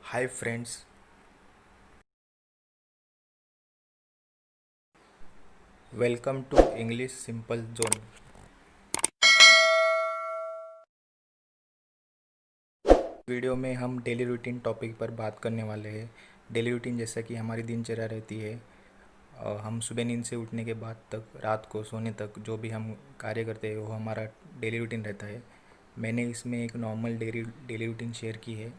Hi friends, welcome to English Simple Zone। Video में हम daily routine topic पर बात करने वाले हैं। डेली रूटीन जैसा कि हमारी दिनचर्या रहती है, हम सुबह नींद से उठने के बाद तक रात को सोने तक जो भी हम कार्य करते हैं वो हमारा डेली रूटीन रहता है। मैंने इसमें एक नॉर्मल डेली रूटीन शेयर की है,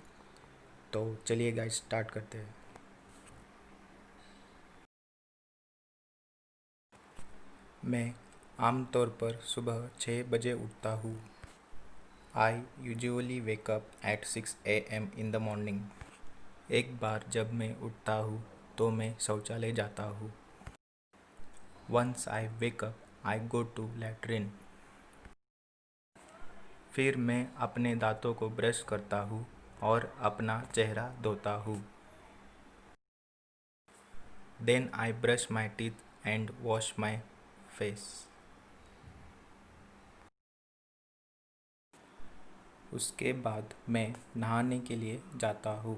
तो चलिए गाइस स्टार्ट करते हैं। मैं आमतौर पर सुबह 6 बजे उठता हूँ। I usually wake up at 6 AM in the morning. एक बार जब मैं उठता हूँ तो मैं शौचालय जाता हूँ। Once I wake up I go to latrine. फिर मैं अपने दांतों को ब्रश करता हूँ और अपना चेहरा धोता हूँ। Then I brush my teeth and wash my face. उसके बाद मैं नहाने के लिए जाता हूँ।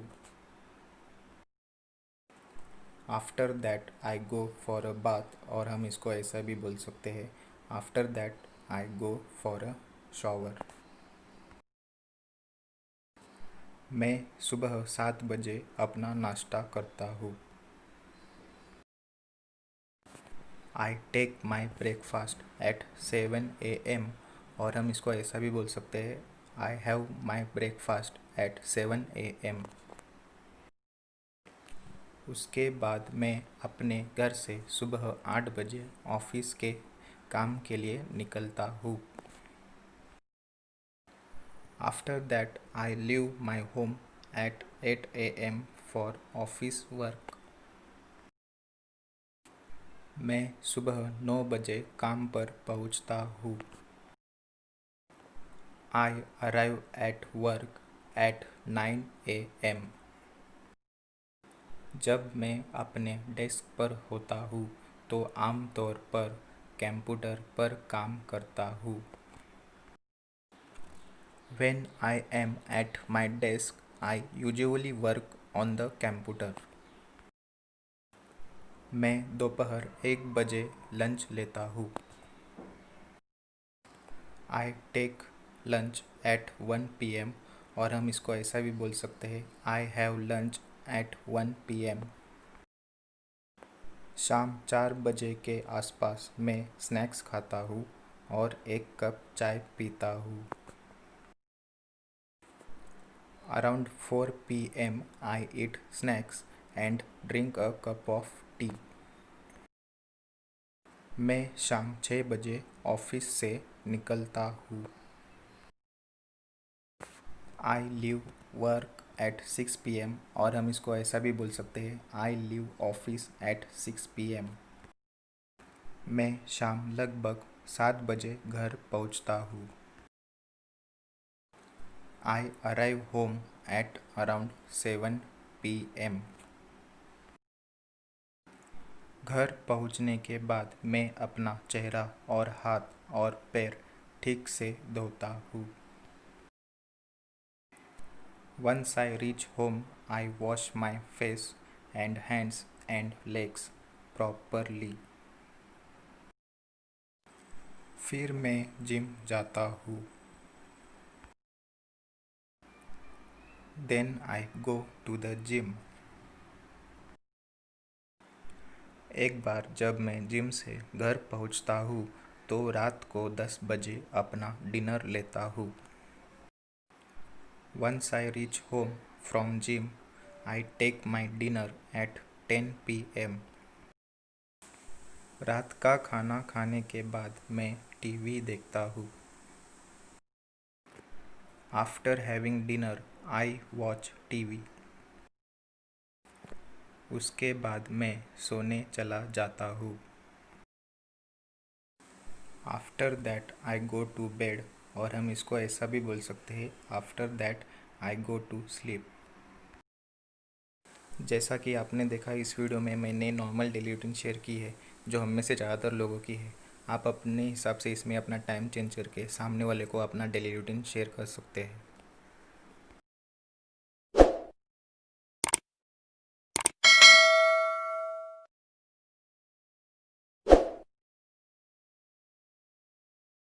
After that I go for a bath, और हम इसको ऐसा भी बोल सकते हैं, after that I go for a shower. मैं सुबह 7 बजे अपना नाश्ता करता हूँ। I take my breakfast at 7 AM, और हम इसको ऐसा भी बोल सकते हैं, I have my breakfast at 7 AM। उसके बाद मैं अपने घर से सुबह 8 बजे ऑफिस के काम के लिए निकलता हूँ। After that I leave my home at 8 AM for office work. मैं सुबह 9 बजे काम पर पहुँचता हूँ। आई arrive at work at 9 AM। जब मैं अपने डेस्क पर होता हूँ तो आमतौर पर कंप्यूटर पर काम करता हूँ। When I am at my desk, I usually work on the computer। मैं दोपहर 1 बजे लंच लेता हूँ। I take lunch at 1 PM, और हम इसको ऐसा भी बोल सकते हैं, I have lunch at 1 PM। शाम 4 बजे के आसपास मैं स्नैक्स खाता हूँ और 1 कप चाय पीता हूँ। Around 4 PM I eat snacks and drink a cup of T. मैं शाम 6 बजे ऑफिस से निकलता हूँ। I leave work at 6 PM, और हम इसको ऐसा भी बोल सकते हैं, I leave office at 6 PM। मैं शाम लगभग 7 बजे घर पहुँचता हूँ। आई arrive home at around 7 PM। घर पहुँचने के बाद मैं अपना चेहरा और हाथ और पैर ठीक से धोता हूँ। Once I reach home, I wash my face and hands and legs properly। फिर मैं जिम जाता हूँ। Then I go to the gym। एक बार जब मैं जिम से घर पहुँचता हूँ तो रात को 10 बजे अपना डिनर लेता हूँ। Once I reach home from gym, I take my dinner at 10 PM। रात का खाना खाने के बाद मैं टीवी देखता हूँ। After having dinner I watch TV. उसके बाद मैं सोने चला जाता हूँ। After that I go to bed, और हम इसको ऐसा भी बोल सकते हैं, after that I go to sleep. जैसा कि आपने देखा, इस वीडियो में मैंने नॉर्मल डेली रूटीन शेयर की है जो हम में से ज़्यादातर लोगों की है। आप अपने हिसाब से इसमें अपना टाइम चेंज करके सामने वाले को अपना डेली रूटीन शेयर कर सकते हैं।